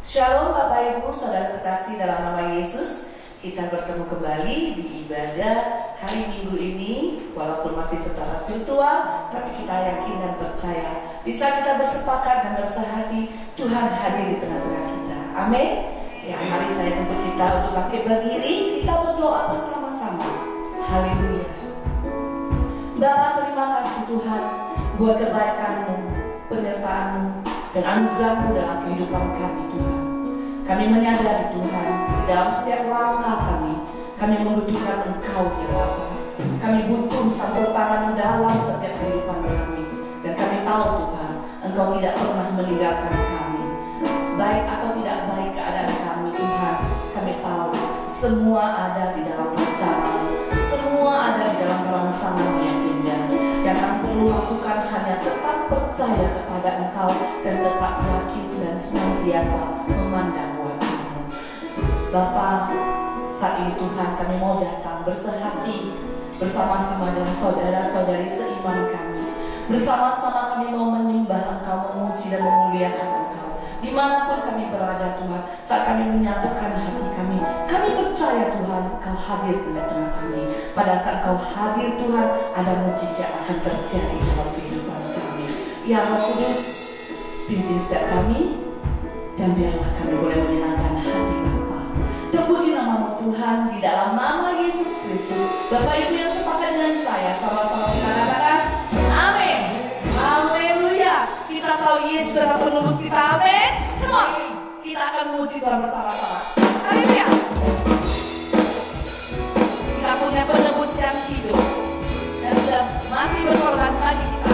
Shalom Bapak Ibu, Saudara terkasih dalam nama Yesus. Kita bertemu kembali di ibadah hari Minggu ini. Walaupun masih secara virtual, tapi kita yakin dan percaya bisa kita bersepakat dan bersehati Tuhan hadir di tengah-tengah kita. Amin. Ya, mari saya jemput kita untuk bangkit berdiri. Kita berdoa bersama-sama. Haleluya. Bapa, terima kasih Tuhan buat kebaikan-Mu, penyertaan-Mu, dan anugerah-Mu dalam kehidupan kami Tuhan. Kami menyadari Tuhan, di dalam setiap langkah kami membutuhkan Engkau ya Bapa. Kami butuh campur tangan-Mu dalam setiap kehidupan kami. Dan kami tahu Tuhan, Engkau tidak pernah meninggalkan kami. Baik atau tidak baik keadaan kami Tuhan, kami tahu semua ada di dalam rencana-Mu, semua ada di dalam perancangan-Mu yang indah. Yang kami perlu lakukan hanya tetap percaya kepada Engkau dan tetap yakin dan senantiasa memandang wajah-Mu. Bapa, saat ini Tuhan kami mau datang bersehati bersama-sama dengan saudara-saudari seiman kami. Bersama-sama kami mau menyembah Engkau, memuji dan memuliakan Engkau. Dimanapun kami berada Tuhan, saat kami menyatukan hati kami percaya Tuhan Engkau hadir di tengah kami. Pada saat Engkau hadir Tuhan, ada mujizat akan terjadi dalam kehidupan kami. Ya Roh Kudus, pimpin setiap kami, dan biarlah kami boleh menyenangkan hati Bapa. Terpuji nama Tuhan di dalam nama Yesus Kristus. Bapak Ibu yang sepakat dengan saya, sama-sama kita katakan amin. Haleluya. Kita tahu Yesus adalah penebus kita, amin. Come on, kita akan memuji Tuhan bersama-sama. Haleluya. Kita punya penebus yang hidup dan sudah mati berkorban bagi kita.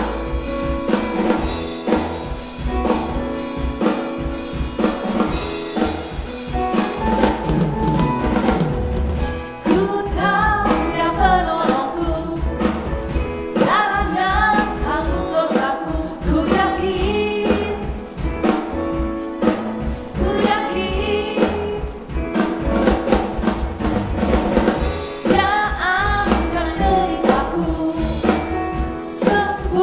Sembuh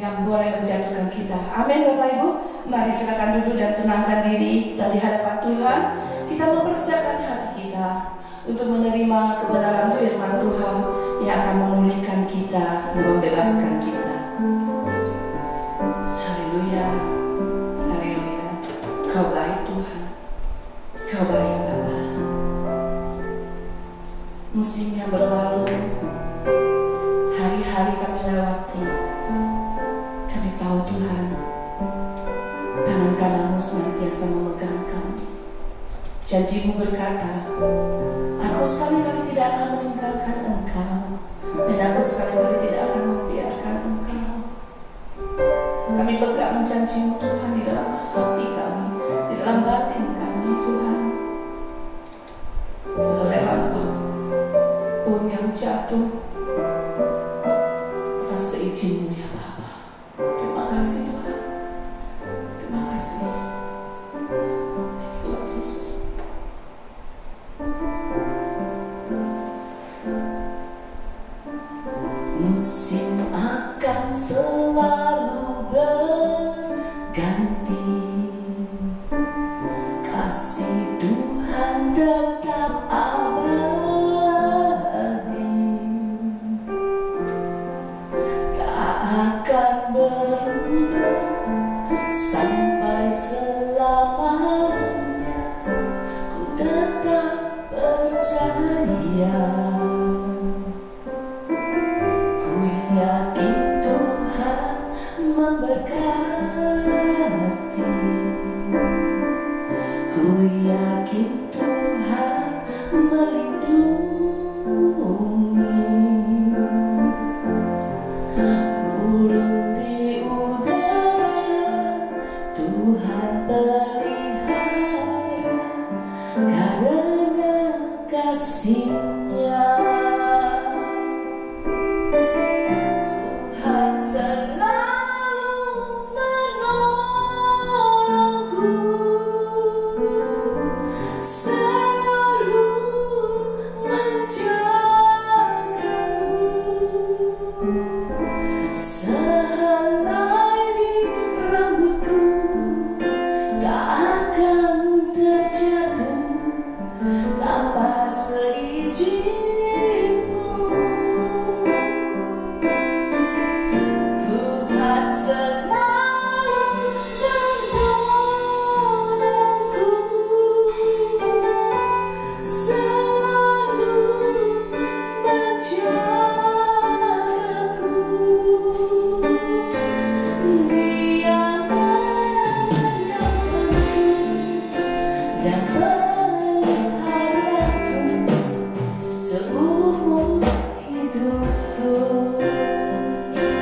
yang boleh menjatuhkan kita. Amin Bapak Ibu. Mari silakan duduk dan tenangkan diri kita di hadapan Tuhan. Kita mempersiapkan hati kita untuk menerima kebenaran firman Tuhan yang akan memulihkan kita dan membebaskan kita. Haleluya, haleluya. Kau baik Tuhan, Kau baik Bapa. Musim yang berlalu, hari-hari kami lewati, kami tahu Tuhan, tangan kananmu senantiasa memegang kami. Janjimu berkata, aku sekali-kali tidak akan meninggalkan Engkau, dan aku sekali-kali tidak akan membiarkan Engkau. Kami pegang janjimu Tuhan di dalam hati kami, di dalam batin kami Tuhan. Sehelai rambut pun yang jatuh atas seizin-Mu ya Bapa. Terima kasih Tuhan. Terima kasih. Tuhan Yesus. Musim akan selalu berganti, kasih Tuhan tetap abadi, tak akan berubah sampai selamanya. Ku tetap percaya, ku yakin Tuhan memberkati, ku yakin Tuhan melindungi. Burung di udara Tuhan pelihara karena kasih-Nya. Tuhan selalu menolongku, selalu menjagaku. Sehelai rambutku tak akan terjatuh tanpa seizin-Mu. Tuhan selalu menolongku, selalu menjagaku. Dia menyelamatkanku dan meliharaku seumur hidupku.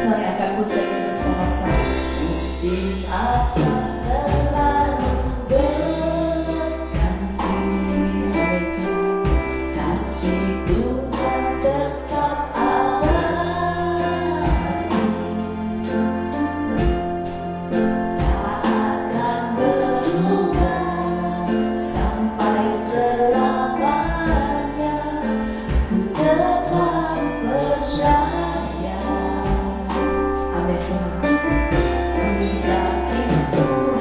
Mari angkat pujian bersama-sama. Musim akan selalu berganti, kasih Tuhan tetap abadi, tak akan berubah sampai selamanya. Ku tetap percaya. Amin Tuhan. Ku yakin Tuhan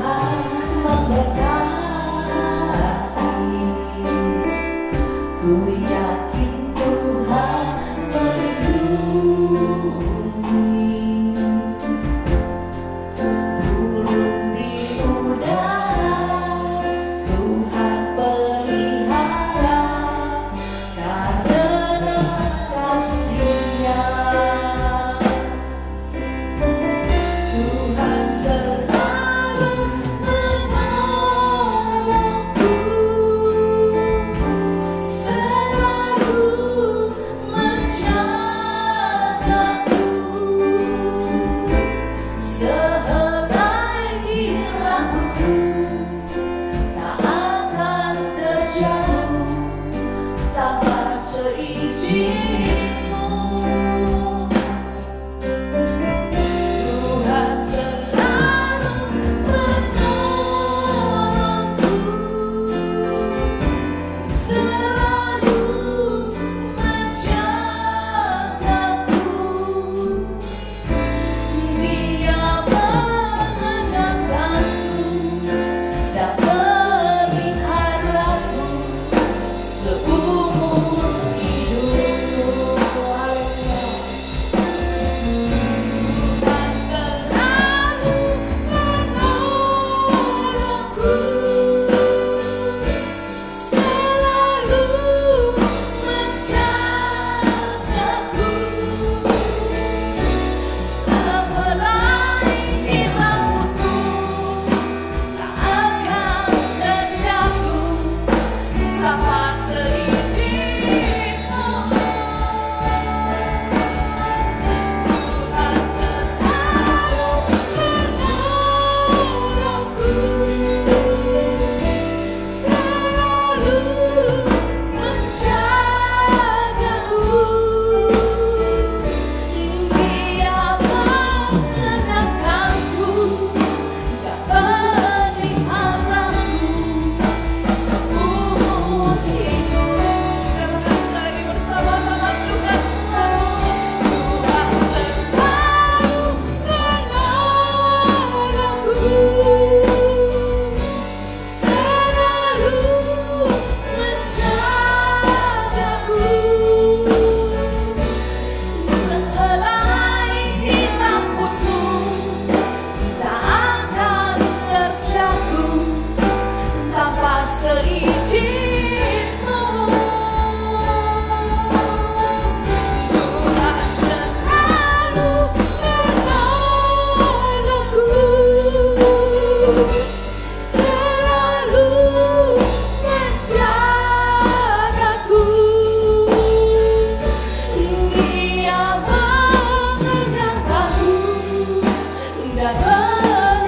dan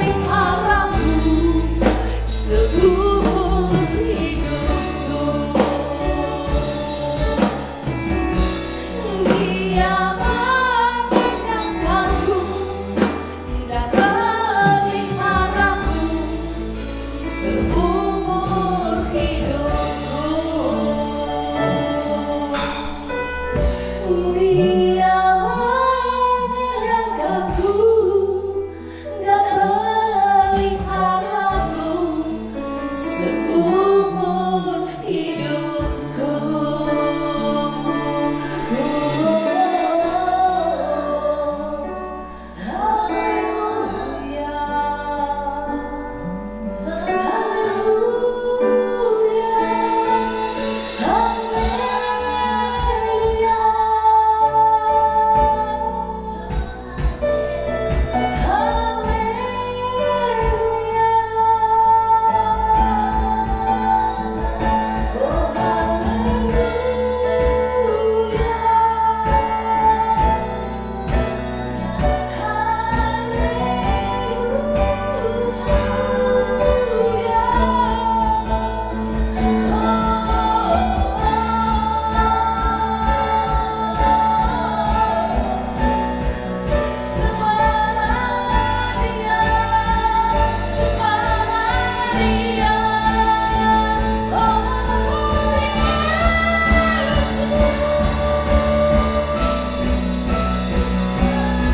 peliharaku seumur hidupku. Dia mengenyangkanku dan peliharaku seumur hidupku. Dia mengenyangkanku dan peliharaku seumur hidupku. Haleluya, haleluya,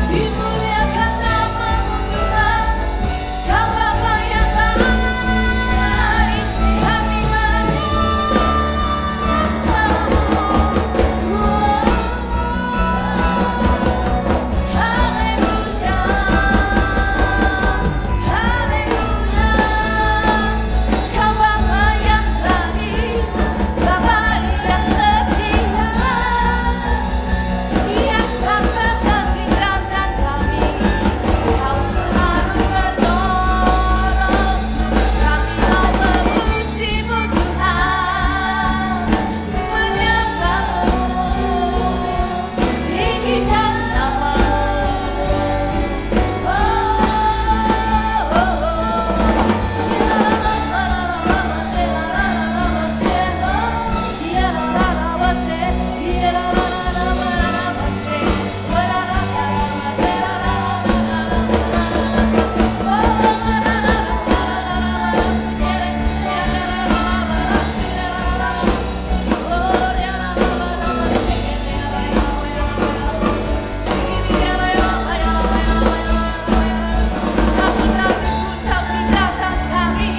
dimuliakan namamu Tuhan, Kau Bapa yang baik, kami menyembahmu. Haleluya, haleluya, Kau Bapa yang baik, Bapa yang setia, yang tak pernah tinggalkan kami. Kau selalu menolong kami, mau memujimu Tuhan, menyembahmu, tinggikan namamu. Tak sekalipun Kau tinggalkan kami,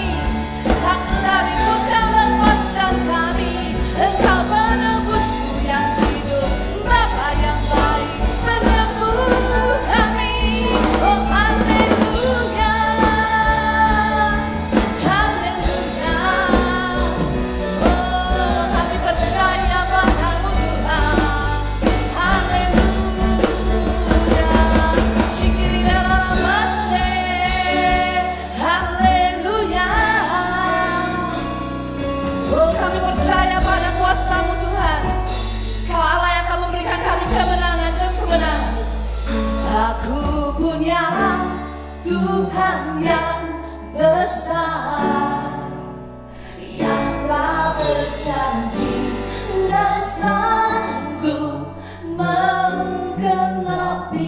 tak sekalipun Kau lepaskan kami, Engkau penebusku yang hidup, Bapa yang baik, penebus kami. Oh haleluya, haleluya, oh kami percaya padamu Tuhan. Haleluya, syukuri dalam masjid. Haleluya, oh kami percaya pada kuasa-Mu Tuhan. Kau Allah yang akan memberikan kami kemenangan dan kemenangan. Aku punya Tuhan yang besar, yang telah berjanji dan sanggup menggenapi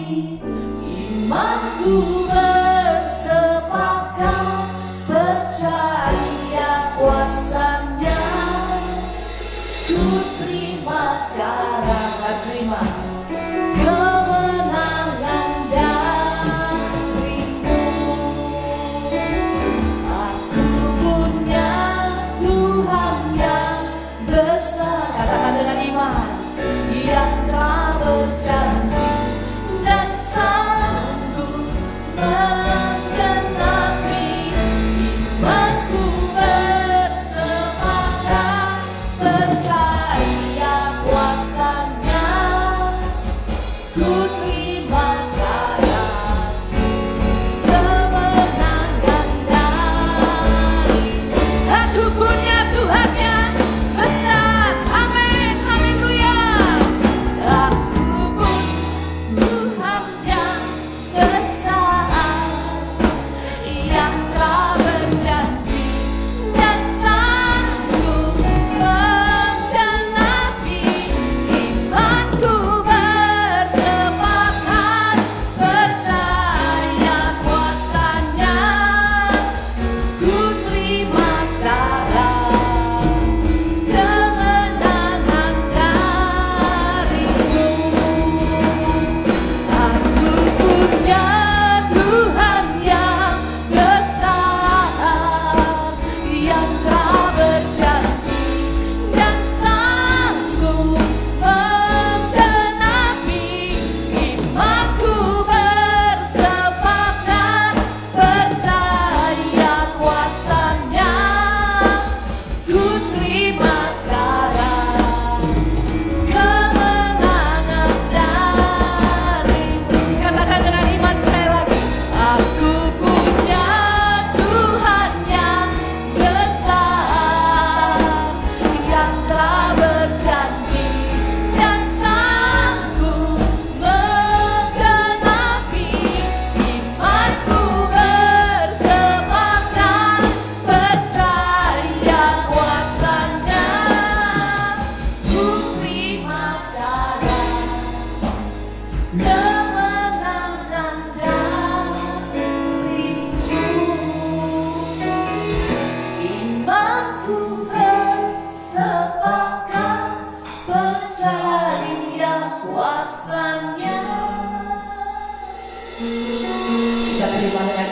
imanku, bersepakat percaya kuasa-Nya. Ku terima sekarang, terima kemenangan darimu. Aku punya Tuhan yang besar, katakan dengan iman, yang telah berjanji dan sanggup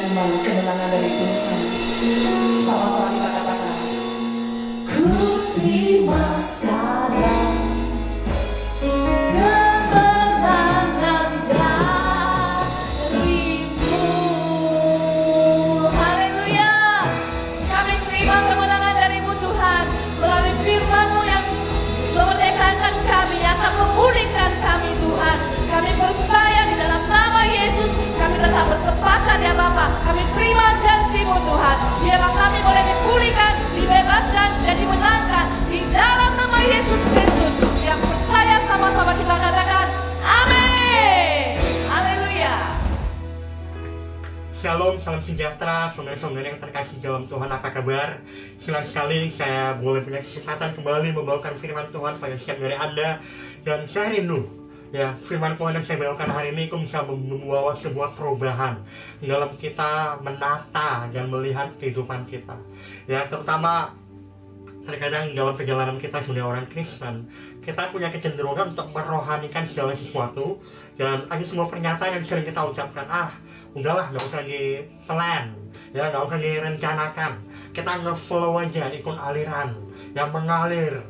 firman kemenangan dari Tuhan. Sama-sama kita katakan, ku terima sekarang kemenangan darimu. Haleluya. Kami terima kemenangan dari-Mu Tuhan, melalui firman-Mu yang memerdekakan kami, yang akan memulihkan kami Tuhan. Kami percaya di dalam nama Yesus, kami tetap bersepakat ya Bapa. Kami terima janji-Mu Tuhan, biarlah kami boleh dipulihkan, dibebaskan, dan dimenangkan di dalam nama Yesus Kristus. Yang percaya sama-sama kita katakan amin. Haleluya. Shalom, salam sejahtera, saudara-saudara yang terkasih dalam Tuhan, apa kabar? Senang sekali saya boleh punya kesempatan kembali membawakan firman Tuhan pada setiap dari Anda. Dan saya rindu, ya, firman Tuhan yang saya bawakan hari ini itu bisa membawa sebuah perubahan dalam kita menata dan melihat kehidupan kita. Ya, terutama terkadang dalam perjalanan kita sebagai orang Kristen, kita punya kecenderungan untuk merohanikan segala sesuatu. Dan ada sebuah pernyataan yang sering kita ucapkan, udahlah, nggak usah di-plan, ya, nggak usah direncanakan. Kita nge-flow aja, ikut aliran yang mengalir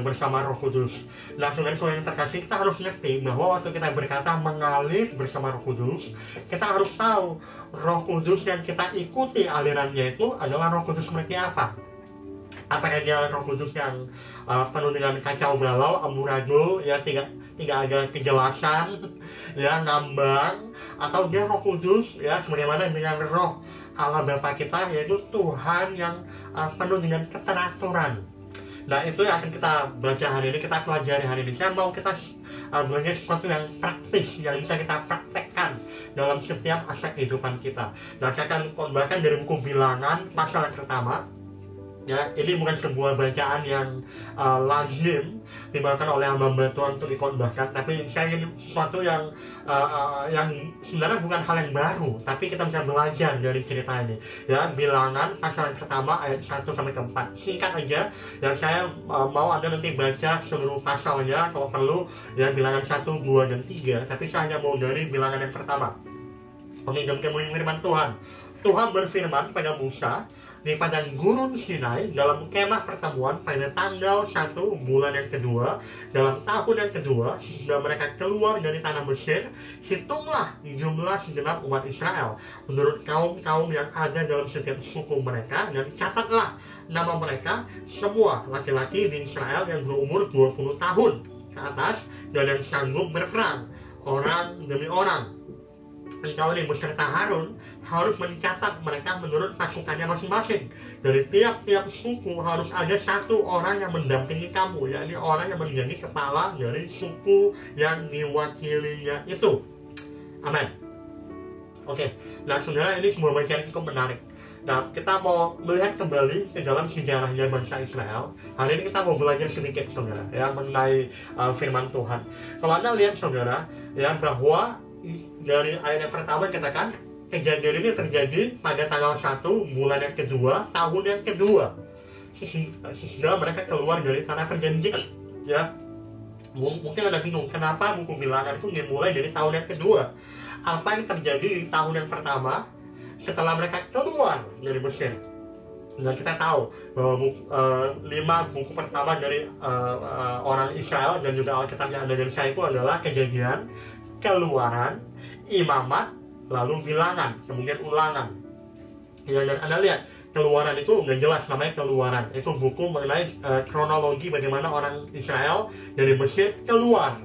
bersama Roh Kudus. Nah, saudara-saudara yang terkasih, kita harus ngerti bahwa waktu kita berkata mengalir bersama Roh Kudus, kita harus tahu Roh Kudus yang kita ikuti alirannya itu adalah Roh Kudus seperti apa. Apakah dia Roh Kudus yang penuh dengan kacau balau, amburadul, ya, tidak ada kejelasan, ya, ngambang, atau dia Roh Kudus, ya, sebagaimana dengan Roh Allah Bapa kita, yaitu Tuhan yang penuh dengan keteraturan. Nah, itu yang akan kita baca hari ini, kita pelajari hari ini. Saya mau kita belajar sesuatu yang praktis, yang bisa kita praktekkan dalam setiap aspek kehidupan kita. Dan saya akan khotbahkan dari buku Bilangan pasal yang pertama. Ya, ini bukan sebuah bacaan yang lazim dibawakan oleh hamba Tuhan untuk dikhotbahkan, tapi saya ingin sesuatu yang sebenarnya bukan hal yang baru, tapi kita bisa belajar dari cerita ini. Ya, Bilangan pasal yang pertama ayat 1-4. Singkat aja, dan saya mau Anda nanti baca seluruh pasalnya kalau perlu, ya, Bilangan 1, 2, dan 3, tapi saya hanya mau dari Bilangan yang pertama. Oke, dan kemudian firman Tuhan. Tuhan berfirman pada Musa di padang gurun Sinai dalam kemah pertemuan pada tanggal 1 bulan yang kedua dalam tahun yang kedua sesudah mereka keluar dari tanah Mesir. Hitunglah jumlah segenap umat Israel menurut kaum-kaum yang ada dalam setiap suku mereka, dan catatlah nama mereka semua laki-laki di Israel yang berumur 20 tahun ke atas dan yang sanggup berperang, orang demi orang. Engkau ini beserta Harun harus mencatat mereka menurut pasukannya masing-masing. Dari tiap-tiap suku harus ada satu orang yang mendampingi kamu, yakni orang yang menjadi kepala dari suku yang diwakilinya itu. Amin. Oke, nah saudara, ini sebuah bacaan cukup menarik. Nah, kita mau melihat kembali ke dalam sejarahnya bangsa Israel. Hari ini kita mau belajar sedikit, saudara, ya, mengenai firman Tuhan. Kalau Anda lihat, saudara, ya, bahwa dari ayat yang pertama katakan kejadian ini terjadi pada tanggal 1 bulan yang kedua tahun yang kedua sesudah mereka keluar dari tanah perjanjian. Ya, mungkin Anda bingung kenapa buku Bilangan itu dimulai dari tahun yang kedua. Apa yang terjadi di tahun yang pertama setelah mereka keluar dari Mesir? Dan kita tahu bahwa 5 buku pertama dari orang Israel dan juga Alkitab yang ada dari saya itu adalah Kejadian, Keluaran, Imamat, lalu Bilangan, kemudian Ulangan. Ya, dan Anda lihat, Keluaran itu nggak jelas namanya Keluaran. Itu buku mengenai kronologi bagaimana orang Israel dari Mesir keluar.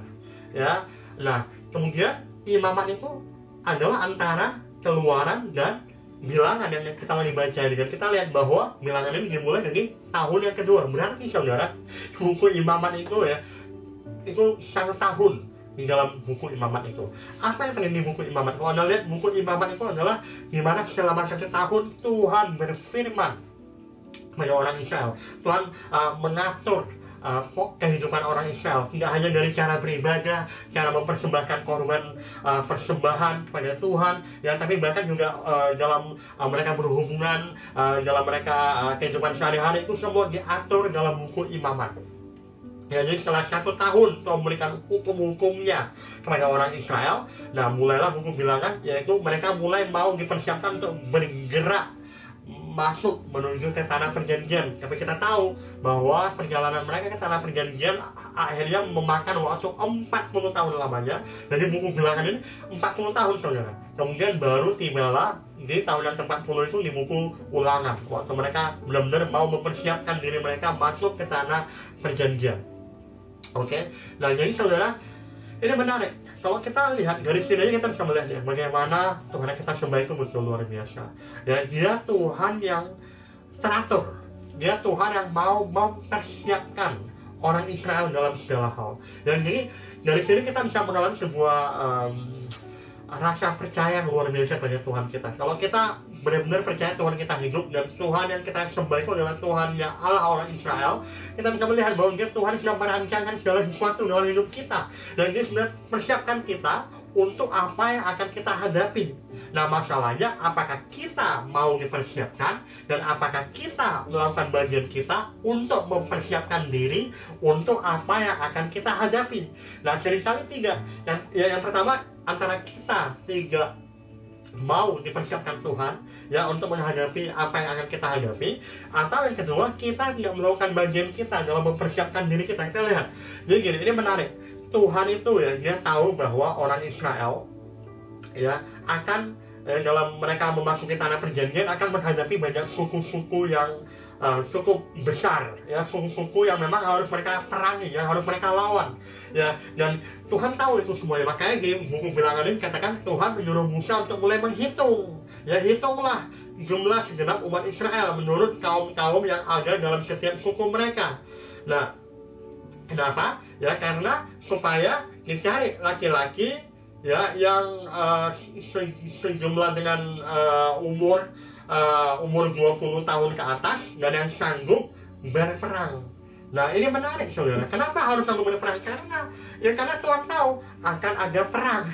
Ya, nah kemudian Imamat itu adalah antara Keluaran dan Bilangan yang kita lagi baca. Dan kita lihat bahwa Bilangan ini dimulai dari tahun yang kedua. Berarti saudara, buku Imamat itu, ya, itu 1 tahun di dalam buku Imamat itu. Apa yang terjadi di buku Imamat? Kalau Anda lihat, buku Imamat itu adalah dimana selama 1 tahun Tuhan berfirman kepada orang Israel. Tuhan mengatur kehidupan orang Israel, tidak hanya dari cara beribadah, cara mempersembahkan korban persembahan kepada Tuhan, ya, tapi bahkan juga dalam mereka berhubungan, dalam mereka kehidupan sehari-hari, itu semua diatur dalam buku Imamat. Ya, jadi setelah 1 tahun Tuhan memberikan hukum-hukumnya kepada orang Israel, nah mulailah buku Bilangan, yaitu mereka mulai mau dipersiapkan untuk bergerak masuk menuju ke tanah perjanjian. Tapi kita tahu bahwa perjalanan mereka ke tanah perjanjian akhirnya memakan waktu 40 tahun lamanya. Jadi buku Bilangan ini 40 tahun saudara. Kemudian baru tibalah di tahun yang ke-40 itu di buku Ulangan, waktu mereka benar-benar mau mempersiapkan diri mereka masuk ke tanah perjanjian. Oke, nah jadi saudara, ini menarik. Kalau kita lihat dari sini aja kita bisa melihat ya, bagaimana Tuhan yang kita sembah itu betul luar biasa. Ya, Dia Tuhan yang teratur. Dia Tuhan yang mau mempersiapkan orang Israel dalam segala hal. Dan jadi dari sini kita bisa mengalami sebuah rasa percaya yang luar biasa pada Tuhan kita. Kalau kita benar-benar percaya Tuhan kita hidup dan Tuhan yang kita sembah itu adalah Tuhan yang Allah orang Israel, kita bisa melihat bahwa Dia Tuhan sudah merancangkan segala sesuatu dalam hidup kita, dan Dia sudah persiapkan kita untuk apa yang akan kita hadapi. Nah, masalahnya apakah kita mau dipersiapkan dan apakah kita melakukan bagian kita untuk mempersiapkan diri untuk apa yang akan kita hadapi. Nah, seringkali tiga. Yang pertama, antara kita tidak mau dipersiapkan Tuhan ya untuk menghadapi apa yang akan kita hadapi, atau yang kedua, kita tidak melakukan bagian kita dalam mempersiapkan diri kita. Kita lihat, jadi gini, ini menarik. Tuhan itu ya, Dia tahu bahwa orang Israel ya akan dalam mereka memasuki tanah perjanjian akan menghadapi banyak suku-suku yang cukup besar ya, suku-suku yang memang harus mereka perangi, yang harus mereka lawan ya, dan Tuhan tahu itu semuanya. Makanya di buku Bilangan ini katakan Tuhan menyuruh Musa untuk mulai menghitung ya, hitunglah jumlah segenap umat Israel menurut kaum-kaum yang ada dalam setiap suku mereka. Nah, kenapa? Ya karena supaya dicari laki-laki ya yang sejumlah dengan umur 20 tahun ke atas dan yang sanggup berperang. Nah, ini menarik saudara. Kenapa harus sanggup berperang? Karena Tuhan tahu akan ada perang.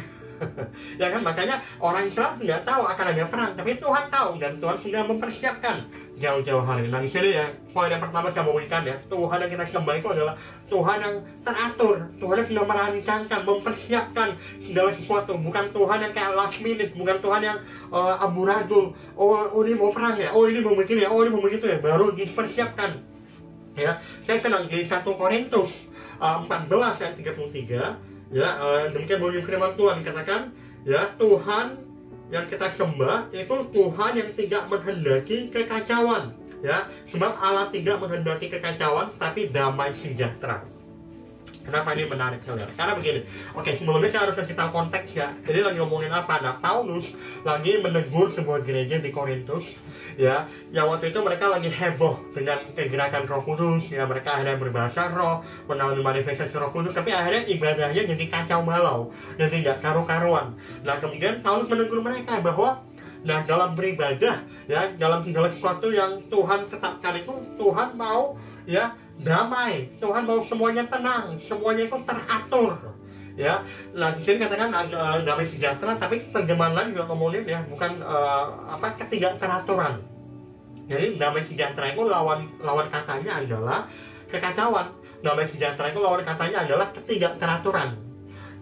Ya kan, makanya orang Israel tidak tahu akan ada perang, tapi Tuhan tahu dan Tuhan sudah mempersiapkan jauh-jauh hari. Nah, di sini ya, poin yang pertama saya mau berikan ya, Tuhan yang kita sembah itu adalah Tuhan yang teratur, Tuhan yang sudah merancangkan, mempersiapkan segala sesuatu, bukan Tuhan yang kayak last minute, bukan Tuhan yang amburadul. Oh ini mau perang ya, oh ini mau begini ya, oh ini mau begitu ya, baru dipersiapkan. Ya, saya senang di 1 Korintus 14 ayat 33. Ya, demikian bunyi firman Tuhan, katakan ya, Tuhan yang kita sembah itu Tuhan yang tidak menghendaki kekacauan ya, sebab Allah tidak menghendaki kekacauan tapi damai sejahtera. Kenapa ini menarik saudara? Karena begini, oke, sebelumnya saya harus kasih tahu konteks ya. Jadi lagi ngomongin apa? Nah, Paulus lagi menegur sebuah gereja di Korintus ya, yang waktu itu mereka lagi heboh dengan kegerakan Roh Kudus ya, mereka akhirnya berbahasa roh, mengalami manifestasi Roh Kudus, tapi akhirnya ibadahnya jadi kacau balau dan tidak karu-karuan. Nah, kemudian Paulus menegur mereka bahwa nah, dalam beribadah ya, dalam segala sesuatu yang Tuhan tetapkan itu, Tuhan mau ya damai, Tuhan mau semuanya tenang, semuanya itu teratur ya. Nah, di sini katakan damai sejahtera, tapi terjemahan lain juga ngomongin ya, bukan ketidakteraturan. Jadi damai sejahtera itu lawan katanya adalah kekacauan. Damai sejahtera itu lawan katanya adalah ketidakteraturan.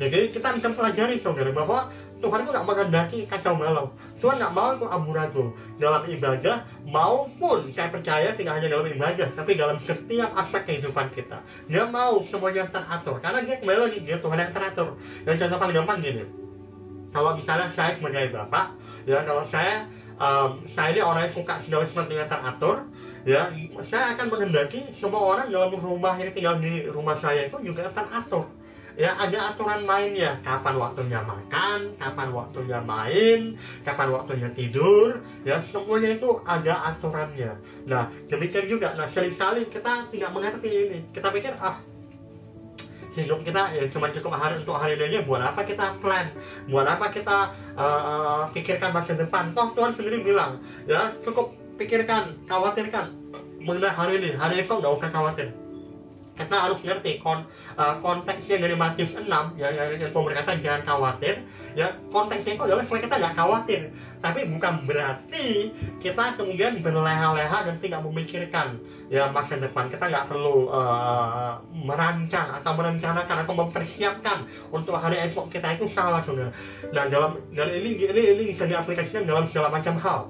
Jadi kita bisa pelajari saudara bahwa Tuhan itu nggak menghendaki kacau balau. Tuhan nggak mau itu amburadul dalam ibadah, maupun saya percaya tidak hanya dalam ibadah, tapi dalam setiap aspek kehidupan kita. Dia mau semuanya teratur, karena Dia kembali lagi, Dia Tuhan yang teratur. Dan contoh paling gampang gini, kalau misalnya saya sebagai bapak, ya kalau saya ini orang yang suka segala sesuatu yang teratur, ya saya akan menghendaki semua orang dalam rumah yang tinggal di rumah saya itu juga teratur. Ya, ada aturan mainnya, kapan waktunya makan, kapan waktunya main, kapan waktunya tidur, ya semuanya itu ada aturannya. Nah, demikian juga, nah seringkali kita tidak mengerti ini. Kita pikir, hidup kita ya cuma cukup untuk hari ini aja, buat apa kita plan, buat apa kita pikirkan masa depan. Toh Tuhan sendiri bilang, ya cukup pikirkan, khawatirkan mengenai hari ini, hari esok nggak usah khawatir. Kita harus ngerti konteksnya dari Matius 6 yang Tuhan berkata jangan khawatir. Ya, konteksnya itu adalah supaya kita nggak khawatir, tapi bukan berarti kita kemudian berleha-leha dan tidak memikirkan ya masa depan. Kita nggak perlu merancang atau merencanakan atau mempersiapkan untuk hari esok kita, itu salah, saudara. Nah, dan ini bisa diaplikasikan dalam segala macam hal,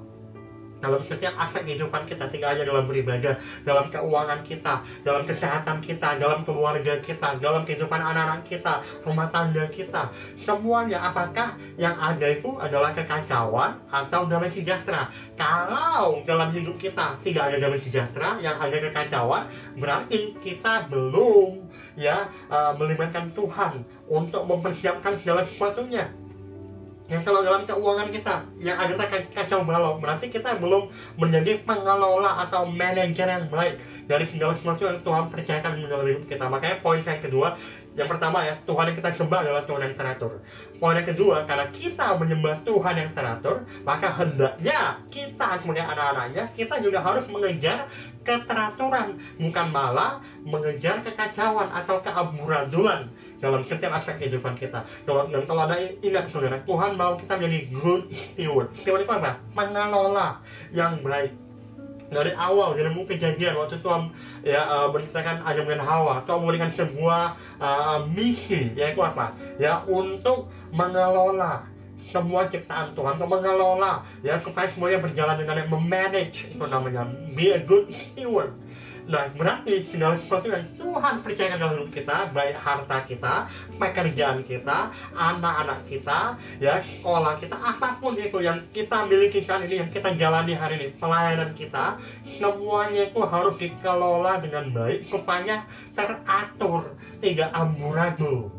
dalam setiap aspek kehidupan kita, tidak hanya dalam beribadah, dalam keuangan kita, dalam kesehatan kita, dalam keluarga kita, dalam kehidupan anak-anak kita, rumah tangga kita, semuanya. Apakah yang ada itu adalah kekacauan atau damai sejahtera? Kalau dalam hidup kita tidak ada damai sejahtera, yang ada kekacauan, berarti kita belum melibatkan Tuhan untuk mempersiapkan segala sesuatunya. Yang kalau dalam keuangan kita yang ada kacau balau, berarti kita belum menjadi pengelola atau manajer yang baik dari segala sesuatu yang Tuhan percayakan dalam hidup kita. Makanya poin yang kedua, yang pertama ya, Tuhan yang kita sembah adalah Tuhan yang teratur. Poin yang kedua, karena kita menyembah Tuhan yang teratur, maka hendaknya kita sebagai anak-anaknya, kita juga harus mengejar keteraturan, bukan malah mengejar kekacauan atau keamburadulan dalam setiap aspek kehidupan kita. Dan kalau Anda ingat, saudara, Tuhan mau kita menjadi good steward. Steward itu apa? Pengelola yang baik. Dari awal, dari buku Kejadian, waktu Tuhan menciptakan Adam dan Hawa, Tuhan memberikan sebuah misi, yaitu apa? Ya, untuk mengelola semua ciptaan Tuhan, untuk mengelola ya supaya semuanya berjalan dengan memanage, itu namanya be a good steward. Nah, berarti segala sesuatu yang Tuhan percayakan dalam hidup kita, baik harta kita, pekerjaan kita, anak-anak kita, ya sekolah kita, apapun itu yang kita miliki saat ini, yang kita jalani hari ini, pelayanan kita, semuanya itu harus dikelola dengan baik supaya teratur, tidak amburadul.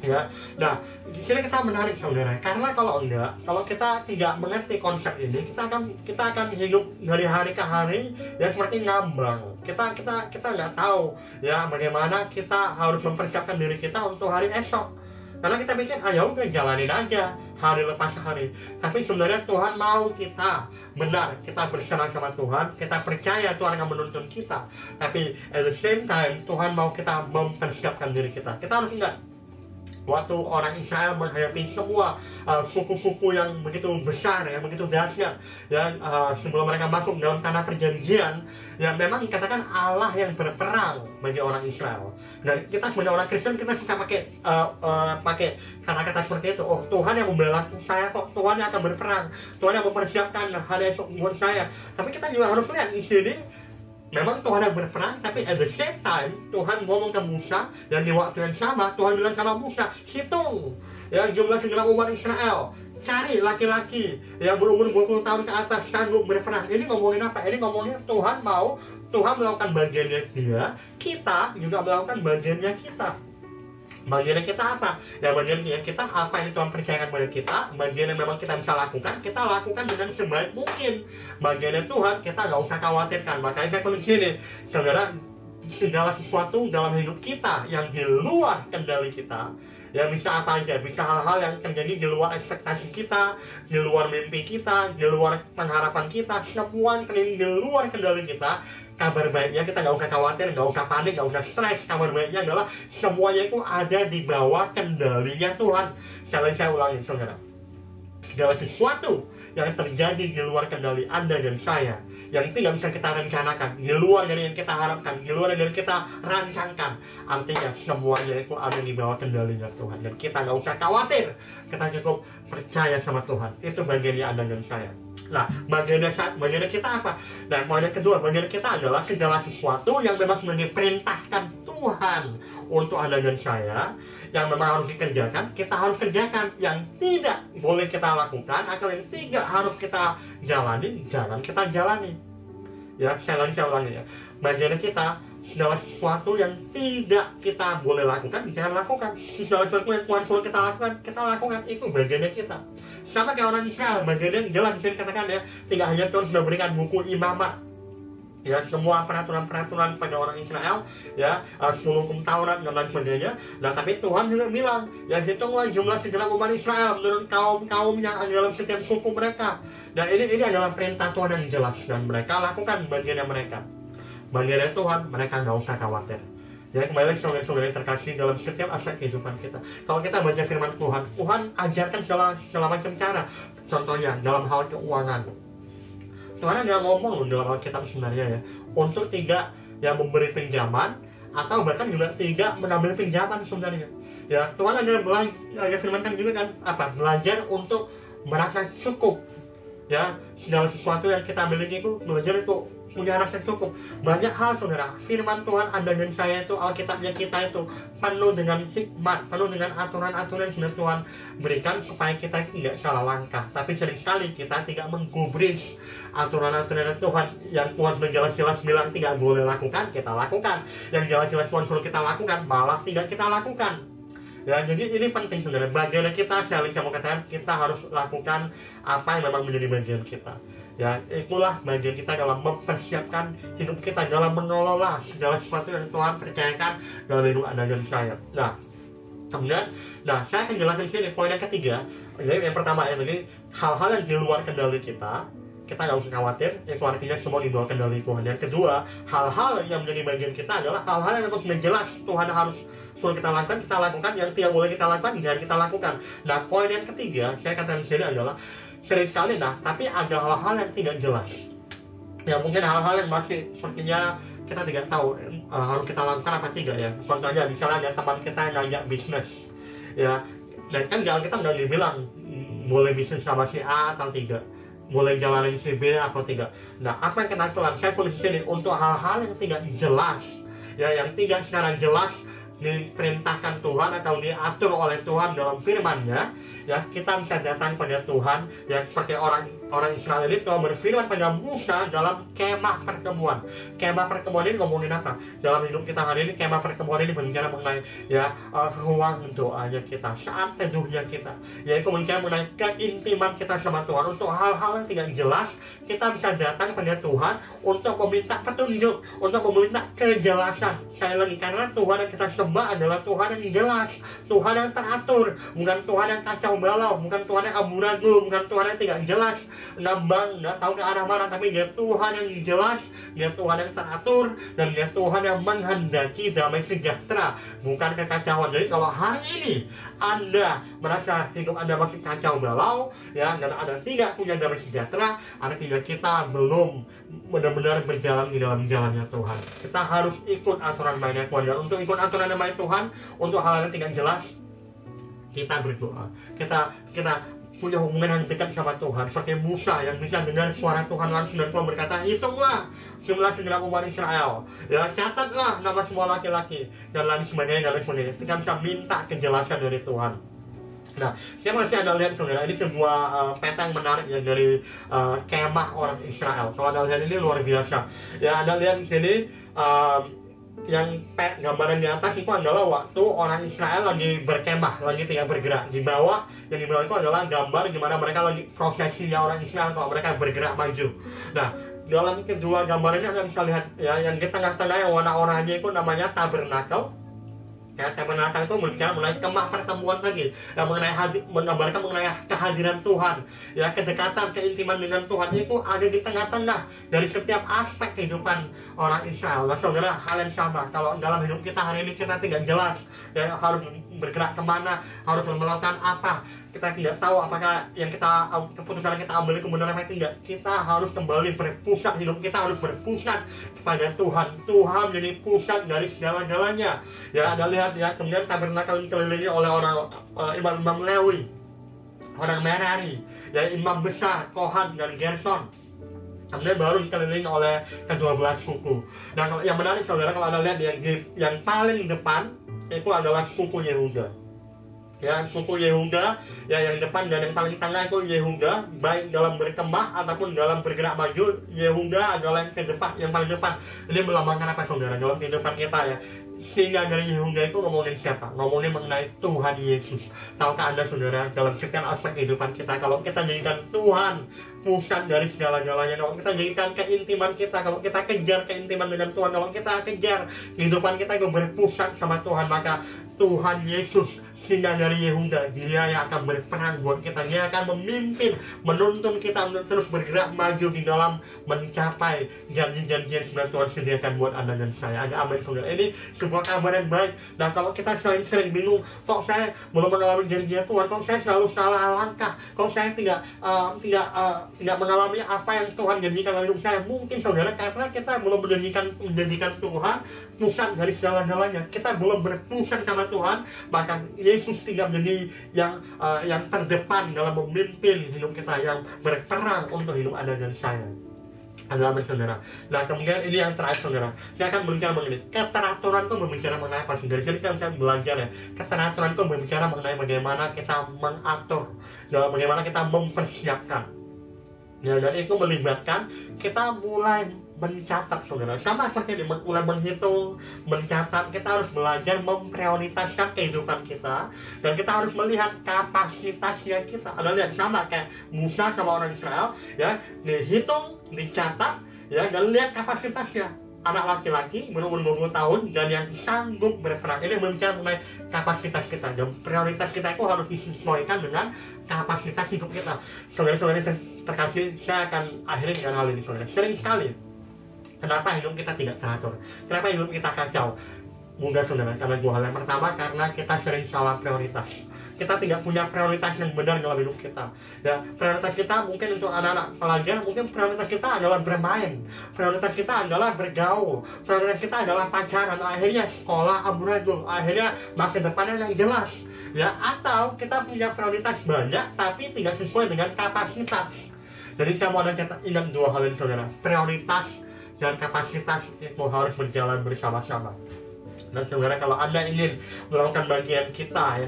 Ya, nah di sini kita menarik, saudara, karena kalau kita tidak mengerti konsep ini, kita akan hidup dari hari ke hari ya seperti ngambang. Kita nggak tahu ya bagaimana kita harus mempersiapkan diri kita untuk hari esok. Karena kita pikir, udah jalanin aja hari lepas hari. Tapi sebenarnya Tuhan mau kita benar, kita berserah sama Tuhan, kita percaya Tuhan akan menuntun kita. Tapi at the same time, Tuhan mau kita mempersiapkan diri kita. Kita harus ingat, waktu orang Israel menghadapi semua suku-suku yang begitu besar, yang begitu dahsyat, sebelum mereka masuk dalam tanah perjanjian, ya memang dikatakan Allah yang berperang bagi orang Israel. Dan kita sebagai orang Kristen, kita suka pakai kata-kata seperti itu. Oh, Tuhan yang membela saya kok, Tuhan yang akan berperang, Tuhan yang mempersiapkan hari esok buat saya. Tapi kita juga harus lihat di sini, memang Tuhan yang berperang, tapi at the same time Tuhan ngomong ke Musa, dan di waktu yang sama Tuhan bilang sama Musa, hitung ya jumlah segenap umat Israel, cari laki-laki yang berumur 20 tahun ke atas sanggup berperang. Ini ngomongin apa? Ini ngomongin Tuhan melakukan bagiannya dia, kita juga melakukan bagiannya kita. Bagiannya kita apa? Ya bagiannya kita apa yang Tuhan percayakan pada kita, bagian yang memang kita bisa lakukan, kita lakukan dengan sebaik mungkin. Bagiannya Tuhan, kita nggak usah khawatirkan. Makanya saya tulis sini, saudara, segala sesuatu dalam hidup kita yang di luar kendali kita, ya bisa apa aja, bisa hal-hal yang terjadi di luar ekspektasi kita, di luar mimpi kita, di luar pengharapan kita, semua yang terjadi di luar kendali kita. Kabar baiknya kita nggak usah khawatir, nggak usah panik, nggak usah stres. Kabar baiknya adalah semuanya itu ada di bawah kendalinya Tuhan. Saya ulangi, saudara, segala sesuatu yang terjadi di luar kendali Anda dan saya, yang tidak bisa kita rencanakan, di luar dari yang kita harapkan, di luar dari yang kita rancangkan, artinya semuanya itu ada di bawah kendalinya Tuhan. Dan kita nggak usah khawatir, kita cukup percaya sama Tuhan. Itu bagiannya Anda dan saya. Nah, bagiannya kita apa? Dan poin yang kedua, bagian kita adalah segala sesuatu yang memang sudah diperintahkan Tuhan untuk Anda dan saya, yang memang harus dikerjakan, kita harus kerjakan. Yang tidak boleh kita lakukan atau yang tidak harus kita jalani, jangan kita jalani. Ya, saya ulangi ya. Bagiannya kita, segala sesuatu yang tidak kita boleh lakukan, jangan lakukan. Segala sesuatu yang Tuhan suruh kita lakukan, itu bagiannya kita. Sama kayak orang Israel, bagiannya jelas bisa dikatakan ya, tidak hanya Tuhan sudah berikan buku Imamat, ya semua peraturan-peraturan pada orang Israel, ya 10 hukum Taurat dan lain sebagainya. Nah, tapi Tuhan juga bilang, ya hitunglah jumlah segenap umat Israel menurut kaum-kaum yang ada dalam setiap suku mereka. Dan ini adalah perintah Tuhan yang jelas, dan mereka lakukan bagiannya mereka. Bagiannya Tuhan, mereka nggak usah khawatir. Ya, kembali saudara-saudara yang terkasih dalam setiap aspek kehidupan kita. Kalau kita baca firman Tuhan, Tuhan ajarkan segala macam cara. Contohnya dalam hal keuangan. Tuhan ada ngomong loh dalam Alkitab sebenarnya ya, untuk tidak yang memberi pinjaman atau bahkan juga tidak mengambil pinjaman sebenarnya. Ya, Tuhan ada firmankan juga kan belajar untuk merasa cukup. Ya, segala sesuatu yang kita miliki itu belajar itu punya rasa cukup. Banyak hal saudara, firman Tuhan Anda dan saya itu, Alkitabnya kita itu penuh dengan hikmat, penuh dengan aturan-aturan yang Tuhan berikan supaya kita tidak salah langkah. Tapi seringkali kita tidak menggubris aturan-aturan Tuhan yang Tuhan jelas-jelas bilang tidak boleh lakukan, kita lakukan. Yang jelas-jelas Tuhan suruh kita lakukan, malah tidak kita lakukan. Ya, jadi ini penting saudara. Bagian kita, saya mau katakan, kita harus lakukan apa yang memang menjadi bagian kita. Ya, itulah bagian kita dalam mempersiapkan hidup kita, dalam mengelola segala sesuatu yang Tuhan percayakan dalam hidup Anda dan saya. Nah, kemudian, saya akan jelaskan sini poin yang ketiga. Jadi yang pertama ya tadi, hal-hal yang di luar kendali kita nggak usah khawatir, itu artinya semua di bawah kendali Tuhan. Yang kedua, hal-hal yang menjadi bagian kita adalah hal-hal yang memang sudah jelas Tuhan harus suruh kita lakukan, yang tidak boleh kita lakukan, jangan kita lakukan. Nah, poin yang ketiga, saya katakan sini adalah seringkali tapi ada hal-hal yang tidak jelas. Ya, mungkin hal-hal yang masih sepertinya kita tidak tahu harus kita lakukan apa tidak ya. Contohnya misalnya ada teman kita yang ngajak bisnis. Ya, dan kan jalan kita udah dibilang boleh bisnis sama si A atau tidak, boleh jalanin si B atau tidak. Nah, apa yang kita lakukan? Saya tulis di sini untuk hal-hal yang tidak jelas, ya, yang tidak secara jelas diperintahkan Tuhan atau diatur oleh Tuhan dalam firman-Nya, ya, kita bisa datang pada Tuhan, ya, seperti orang Israel ini Tuhan berfirman pada Musa dalam kemah pertemuan. Kemah pertemuan ini ngomongin apa? Dalam hidup kita hari ini, kemah pertemuan ini berbicara mengenai ruang doanya kita, saat teduhnya kita, yaitu berbicara mengenai keintiman kita sama Tuhan. Untuk hal-hal yang tidak jelas, kita bisa datang pada Tuhan untuk meminta petunjuk, untuk meminta kejelasan. Sekali lagi, karena Tuhan yang kita sembah adalah Tuhan yang jelas, Tuhan yang teratur, bukan Tuhan yang kacau balau, bukan Tuhan yang amburadul, bukan Tuhan yang tidak jelas, ngambang, nggak tahu ke arah mana, tapi Dia Tuhan yang jelas, Dia Tuhan yang teratur, dan Dia Tuhan yang menghendaki damai sejahtera, bukan kekacauan. Jadi kalau hari ini Anda merasa hidup Anda masih kacau balau, ya, dan Anda tidak punya damai sejahtera, artinya kita belum benar-benar berjalan di dalam jalannya Tuhan. Kita harus ikut aturan mainnya Tuhan, dan untuk ikut aturan main Tuhan, untuk hal-hal yang tidak jelas, kita berdoa, kita punya hubungan yang dekat sama Tuhan, seperti Musa yang bisa dengar suara Tuhan langsung, dan Tuhan berkata, hitunglah jumlah segenap umat Israel, ya, catatlah nama semua laki-laki, dan lain sebagainya. Kita bisa minta kejelasan dari Tuhan. Nah, saya masih ada lihat saudara, ini sebuah peta yang menarik ya dari kemah orang Israel. Kalau Anda lihat ini luar biasa. Ya, Anda lihat di sini yang gambaran di atas itu adalah waktu orang Israel lagi berkemah, lagi tidak bergerak. Di bawah, yang di bawah itu adalah gambar di mana mereka lagi prosesinya orang Israel kalau mereka bergerak maju. Nah, dalam kedua gambar ini Anda bisa lihat ya, yang di tengah-tengah yang warna oranye itu namanya tabernakel. Ya, tabernakel itu berbicara mengenai kemah pertemuan lagi, yang menggambarkan mengenai kehadiran Tuhan, ya, kedekatan, keintiman dengan Tuhan itu ada di tengah-tengah dari setiap aspek kehidupan orang Israel. Nah, saudara, hal yang sama kalau dalam hidup kita hari ini kita tidak jelas, ya, harus bergerak kemana, harus melakukan apa, kita tidak tahu apakah yang keputusan yang kita ambil itu benar atau tidak. Kita harus kembali berpusat, hidup kita harus berpusat kepada Tuhan. Tuhan jadi pusat dari segala-galanya. Ya, Anda lihat ya, kemudian tabernakel dikelilingi oleh imam Lewi, orang Merari, ya, imam besar Kohat dan Gerson. Kemudian baru dikelilingi oleh ke-12 suku. Dan yang menarik saudara, kalau Anda lihat yang paling depan itu adalah suku Yehuda. Ya, suku Yehuda, ya, yang depan dan yang paling tengah itu Yehuda, baik dalam berkemah ataupun dalam bergerak maju, Yehuda adalah yang paling depan. Ini melambangkan apa saudara dalam kehidupan kita ya? Sehingga dari Yehuda itu ngomongin siapa? Ngomongin mengenai Tuhan Yesus. Tahukah Anda saudara, dalam setiap aspek kehidupan kita, kalau kita jadikan Tuhan pusat dari segala-galanya, kalau kita jadikan keintiman kita, kalau kita kejar keintiman dengan Tuhan, kalau kita kejar kehidupan kita itu berpusat sama Tuhan, maka Tuhan Yesus singa dari Yehuda, dia yang akan berperang buat kita, dia akan memimpin, menuntun kita untuk terus bergerak maju di dalam mencapai janji-janji yang sudah Tuhan sediakan buat Anda dan saya. Ada amin saudara. Ini sebuah kabar yang baik. Nah, kalau kita sering bingung, kok saya belum mengalami janji Tuhan, kok saya selalu salah langkah, kok saya tidak mengalami apa yang Tuhan janjikan dalam hidup saya, mungkin saudara karena kita belum menjadikan Tuhan pusat dari segala-galanya. Kita belum berpusat sama Tuhan, bahkan Yesus tidak menjadi yang terdepan dalam memimpin hidup kita, yang berperang untuk hidup Anda dan saya. Adalah saudara. Nah, kemudian ini yang terakhir saudara. Saya akan berbicara mengenai keteraturan itu berbicara mengenai apa saudara. Jadi kita bisa belajar ya. Keteraturan itu berbicara mengenai bagaimana kita mengatur, bagaimana kita mempersiapkan. Ya, dan itu melibatkan kita mulai mencatat saudara. Sama seperti mulai menghitung, mencatat. Kita harus belajar memprioritaskan kehidupan kita, dan kita harus melihat kapasitasnya kita. Anda lihat sama kayak Musa sama orang Israel, ya, dihitung, dicatat, ya, dan lihat kapasitasnya. Anak laki-laki berumur 20 tahun dan yang sanggup berperang. Ini berbicara mengenai kapasitas kita, dan prioritas kita itu harus disesuaikan dengan kapasitas hidup kita. Saudara-saudara terkasih, saya akan akhiri dengan hal ini saudara. Sering sekali kenapa hidup kita tidak teratur? Kenapa hidup kita kacau? Mudah saudara, karena dua hal. Yang pertama, karena kita sering salah prioritas. Kita tidak punya prioritas yang benar dalam hidup kita. Ya, prioritas kita mungkin untuk anak-anak pelajar, mungkin prioritas kita adalah bermain, prioritas kita adalah bergaul, prioritas kita adalah pacaran, akhirnya sekolah amburadul, akhirnya masa depannya yang jelas. Ya, atau kita punya prioritas banyak tapi tidak sesuai dengan kapasitas. Jadi saya mau ingat dua hal ini saudara. Prioritas dan kapasitas itu harus berjalan bersama-sama. Dan saudara, kalau Anda ingin melakukan bagian kita, ya,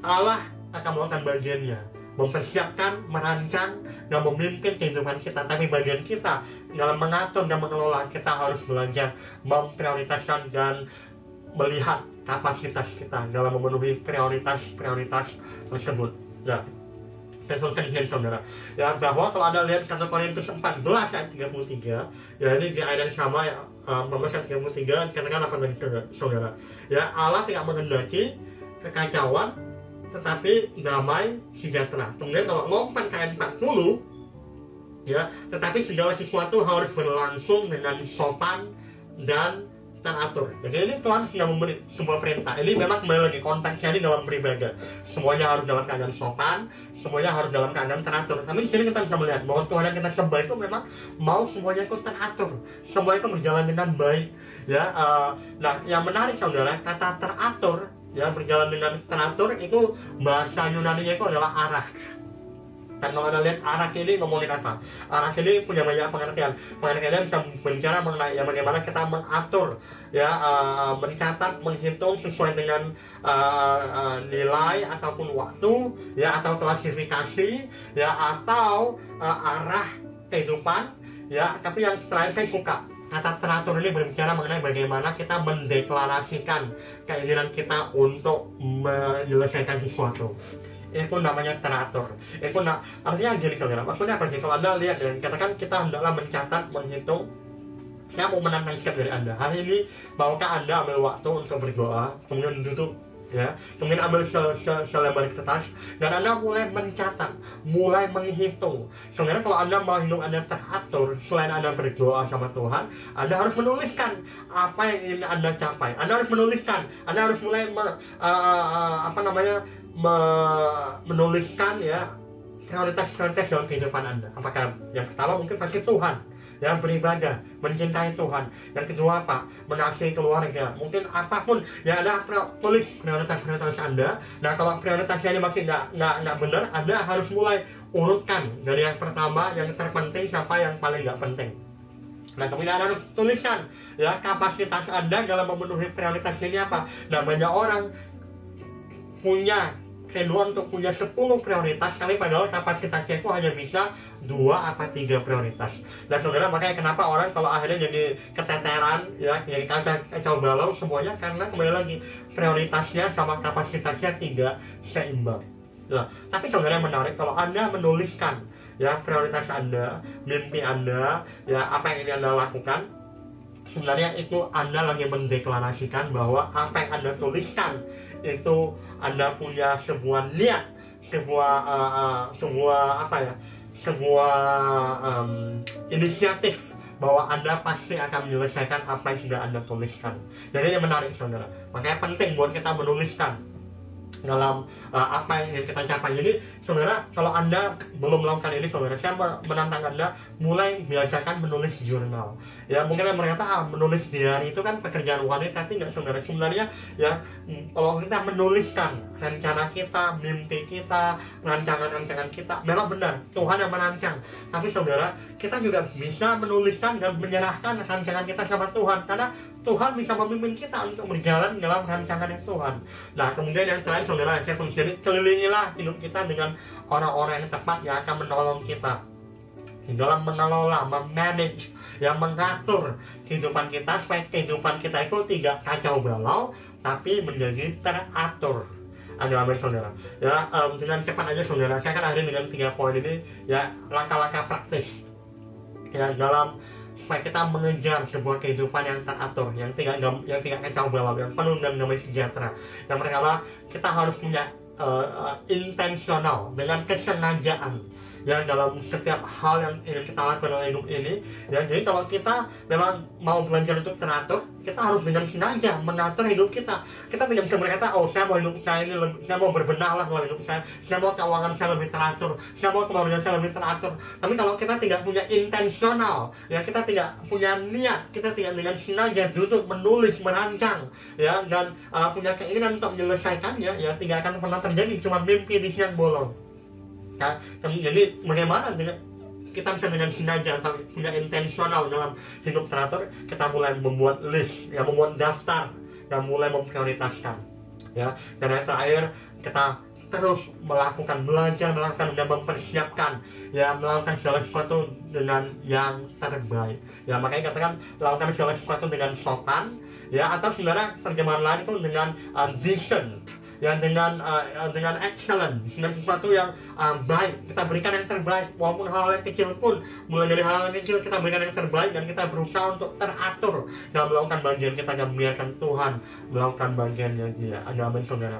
Allah akan melakukan bagiannya, mempersiapkan, merancang, dan memimpin kehidupan kita. Tapi bagian kita dalam mengatur dan mengelola, kita harus belajar memprioritaskan dan melihat kapasitas kita dalam memenuhi prioritas-prioritas tersebut. Ya, saya tuliskan di saudara, ya, bahwa kalau Anda lihat 1 Korintus 14 ayat 33, ya, ini di ayat yang sama, ya, 14 ayat 33, katakan apa tadi saudara? Ya, Allah tidak menghendaki kekacauan, tetapi damai sejahtera. Kemudian kalau lompat ke ayat 40, ya, tetapi segala sesuatu harus berlangsung dengan sopan dan teratur. Jadi ini Tuhan sudah memberi sebuah perintah. Ini memang kembali lagi konteksnya ini dalam beribadah. Semuanya harus dalam keadaan sopan, semuanya harus dalam keadaan teratur. Tapi di sini kita bisa melihat bahwa Tuhan yang kita sembah itu memang mau semuanya itu teratur, semua itu berjalan dengan baik. Ya, nah, yang menarik saudara, kata teratur, ya, berjalan dengan teratur itu bahasa Yunani-nya itu adalah arah. Dan kalau Anda lihat arah ini ngomongin apa? Arah ini punya banyak pengertian. Pengertiannya bisa berbicara mengenai ya, bagaimana kita mengatur, ya, mencatat, menghitung sesuai dengan nilai ataupun waktu, ya, atau klasifikasi, ya, atau arah kehidupan, ya. Tapi yang terakhir saya suka, kata teratur ini berbicara mengenai bagaimana kita mendeklarasikan keinginan kita untuk menyelesaikan sesuatu. Itu namanya teratur. Itu artinya gini saudara, maksudnya apa sih? Kalau Anda lihat dan katakan kita hendaklah mencatat, menghitung, saya mau menantang siap dari Anda. Hari ini maukah Anda ambil waktu untuk berdoa, kemudian duduk, ya, kemudian ambil selembar kertas, dan Anda mulai mencatat, mulai menghitung. Sebenarnya kalau Anda mau hidup Anda teratur, selain Anda berdoa sama Tuhan, Anda harus menuliskan apa yang ingin Anda capai. Anda harus menuliskan, Anda harus mulai menuliskan, ya, prioritas-prioritas dalam kehidupan Anda. Apakah yang pertama mungkin pasti Tuhan, ya, beribadah, mencintai Tuhan. Yang kedua apa? Mengasihi keluarga. Mungkin apapun, ya, Anda tulis prioritas-prioritas Anda. Nah, kalau prioritasnya ini masih nggak benar, Anda harus mulai urutkan dari yang pertama, yang terpenting sampai yang paling nggak penting. Nah, kemudian Anda harus tuliskan, ya, kapasitas Anda dalam memenuhi prioritas ini apa. Nah, banyak orang punya keduaan untuk punya 10 prioritas, tapi padahal kapasitasnya itu hanya bisa 2 atau 3 prioritas. Nah saudara, makanya kenapa orang kalau akhirnya jadi keteteran, ya, jadi kacau balau semuanya, karena kembali lagi prioritasnya sama kapasitasnya tidak seimbang. Nah, tapi saudara, yang menarik kalau Anda menuliskan, ya, prioritas Anda, mimpi Anda, ya, apa yang ingin Anda lakukan, sebenarnya itu Anda lagi mendeklarasikan bahwa apa yang Anda tuliskan itu Anda punya sebuah niat, sebuah inisiatif bahwa Anda pasti akan menyelesaikan apa yang sudah Anda tuliskan. Jadi ini menarik saudara, makanya penting buat kita menuliskan dalam apa yang ingin kita capai. Jadi saudara, kalau Anda belum melakukan ini saudara, saya menantang Anda mulai biasakan menulis jurnal. Ya mungkin Anda berkata menulis diary itu kan pekerjaan wanita, tapi enggak saudara. Sebenarnya ya kalau kita menuliskan rencana kita, mimpi kita, rancangan-rancangan kita, memang benar Tuhan yang merancang. Tapi saudara, kita juga bisa menuliskan dan menyerahkan rancangan kita sama Tuhan, karena Tuhan bisa memimpin kita untuk berjalan dalam rancangan Tuhan. Nah kemudian yang terakhir saudara, saya menjadi kelilingilah hidup kita dengan orang-orang yang tepat yang akan menolong kita di dalam mengelola, memanage, yang mengatur kehidupan kita supaya kehidupan kita itu tidak kacau balau tapi menjadi teratur. Ada amin saudara. Ya dengan cepat aja saudara, saya akan akhiri dengan 3 poin ini ya, langkah-langkah praktis ya dalam supaya kita mengejar sebuah kehidupan yang teratur, yang tidak kacau balau, yang penuh dengan damai sejahtera. Yang pertama, kita harus punya intensional, dengan kesengajaan ya dalam setiap hal yang ingin kita lakukan dalam hidup ini ya. Jadi kalau kita memang mau belajar untuk teratur, kita harus dengan sengaja mengatur hidup kita. Kita tidak bisa berkata, oh saya mau hidup saya ini, saya mau berbenah lah dalam hidup saya mau keuangan saya lebih teratur, saya mau keluarga saya lebih teratur. Tapi kalau kita tidak punya intensional ya, kita tidak punya niat, kita tidak dengan sengaja duduk menulis, merancang ya, dan punya keinginan untuk menyelesaikannya ya, tidak akan pernah terjadi, cuma mimpi di siang bolong. Nah, jadi bagaimana kita bisa dengan sengaja punya intensional dalam hidup teratur, kita mulai membuat list, ya, membuat daftar, dan mulai memprioritaskan, ya. Dan yang terakhir, kita terus melakukan, belajar, melakukan dan mempersiapkan, ya, melakukan segala sesuatu dengan yang terbaik. Ya, makanya katakan melakukan segala sesuatu dengan sopan, ya, atau sebenarnya terjemahan lain itu dengan decent. Ya, dengan excellent, dengan sesuatu yang baik, kita berikan yang terbaik, walaupun hal-hal yang kecil pun, mulai dari hal-hal yang kecil kita berikan yang terbaik, dan kita berusaha untuk teratur dalam melakukan bagian kita, dan biarkan Tuhan melakukan bagiannya Dia. Amin saudara.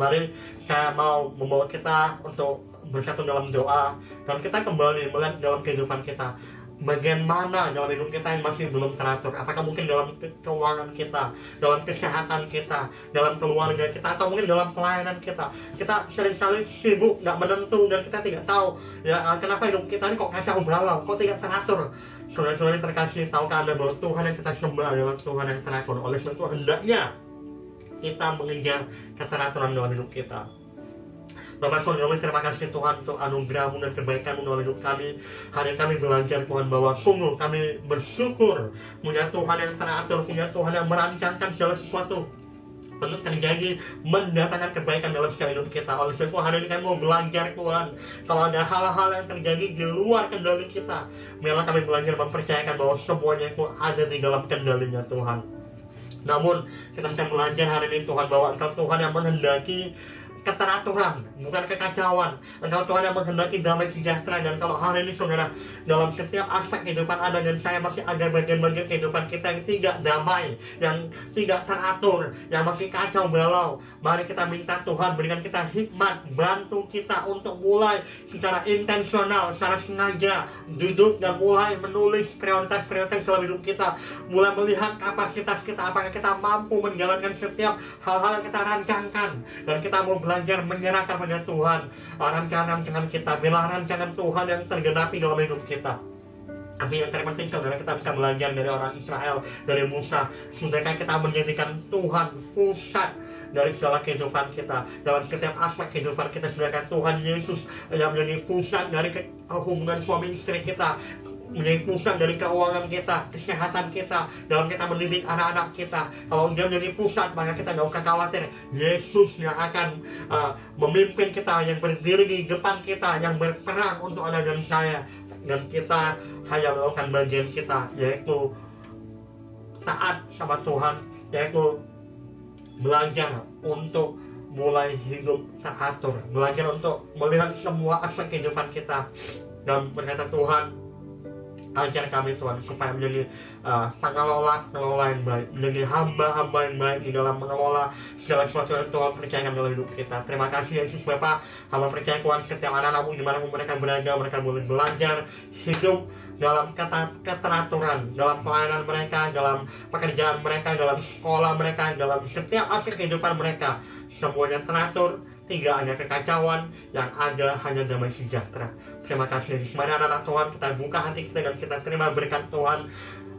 Mari saya mau membawa kita untuk bersatu dalam doa, dan kita kembali melihat dalam kehidupan kita, bagian mana dalam hidup kita yang masih belum teratur. Apakah mungkin dalam keuangan kita, dalam kesehatan kita, dalam keluarga kita, atau mungkin dalam pelayanan kita. Kita seringkali sibuk, nggak menentu, dan kita tidak tahu ya kenapa hidup kita ini kok kacau balau, kok tidak teratur. Saudara-saudara terkasih, tahukah Anda bahwa Tuhan yang kita sembah adalah Tuhan yang teratur? Oleh sebab itu hendaknya kita mengejar keteraturan dalam hidup kita. Bapak Saudara, terima kasih Tuhan untuk anugerah-Mu dan kebaikan-Mu dalam hidup kami. Hari kami belajar Tuhan bahwa sungguh kami bersyukur punya Tuhan yang teratur, punya Tuhan yang merancangkan segala sesuatu untuk terjadi, mendatangkan kebaikan dalam setiap hidup kita. Oleh sebab itu hari ini kami mau belajar Tuhan, kalau ada hal-hal yang terjadi di luar kendali kita, biarlah kami belajar mempercayakan bahwa semuanya itu ada di dalam kendalinya Tuhan. Namun kita bisa belajar hari ini Tuhan bahwa Engkau Tuhan yang menghendaki keteraturan, bukan kekacauan. Engkau Tuhan yang menghendaki damai sejahtera. Dan kalau hari ini saudara, dalam setiap aspek kehidupan Anda dan saya masih ada bagian-bagian kehidupan kita yang tidak damai, yang tidak teratur, yang masih kacau balau, mari kita minta Tuhan berikan kita hikmat, bantu kita untuk mulai secara intensional, secara sengaja duduk dan mulai menulis prioritas-prioritas dalam hidup kita, mulai melihat kapasitas kita, apakah kita mampu menjalankan setiap hal-hal yang kita rancangkan, dan kita mau belajar menyerahkan pada Tuhan rancangan-rancangan kita, bila rancangan Tuhan yang tergenapi dalam hidup kita. Tapi yang terpenting saudara, kita bisa belajar dari orang Israel, dari Musa. Sudahkah kita menjadikan Tuhan pusat dari segala kehidupan kita, dalam setiap aspek kehidupan kita? Sudahkah Tuhan Yesus yang menjadi pusat dari hubungan suami istri kita, menjadi pusat dari keuangan kita, kesehatan kita, dalam kita mendidik anak-anak kita? Kalau Dia menjadi pusat, maka kita tidak usah khawatir. Yesus yang akan memimpin kita, yang berdiri di depan kita, yang berperang untuk Anda dan saya. Dan kita hanya melakukan bagian kita, yaitu taat sama Tuhan, yaitu belajar untuk mulai hidup teratur, belajar untuk melihat semua aspek kehidupan kita, dan berkata Tuhan, Ajar kami Tuhan supaya menjadi pengelola yang baik, menjadi hamba-hamba yang baik di dalam mengelola segala sesuatu yang Tuhan percayakan dalam hidup kita. Terima kasih Yesus Bapa. Hamba percaya Tuhan setiap anak-anakmu dimanapun mereka berada, mereka boleh belajar hidup dalam keteraturan, dalam pelayanan mereka, dalam pekerjaan mereka, dalam sekolah mereka, dalam setiap aspek kehidupan mereka. Semuanya teratur, tidak ada kekacauan, yang ada hanya damai sejahtera. Terima kasih Yesus. Mari anak-anak Tuhan, kita buka hati kita dan kita terima berkat Tuhan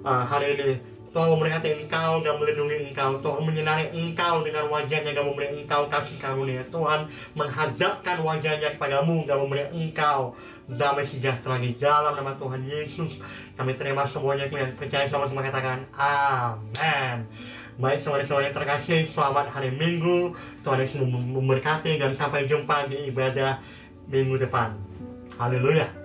hari ini. Tuhan memberkati engkau dan melindungi engkau. Tuhan menyinari engkau dengan wajahnya dan memberi engkau kasih karunia. Tuhan menghadapkan wajahnya kepadamu dan memberi engkau damai sejahtera di dalam nama Tuhan Yesus. Kami terima semuanya yang percaya, sama-sama katakan amin. Baik saudara-saudara terkasih, selamat hari Minggu. Tuhan Yesus memberkati dan sampai jumpa di ibadah minggu depan. Haleluya.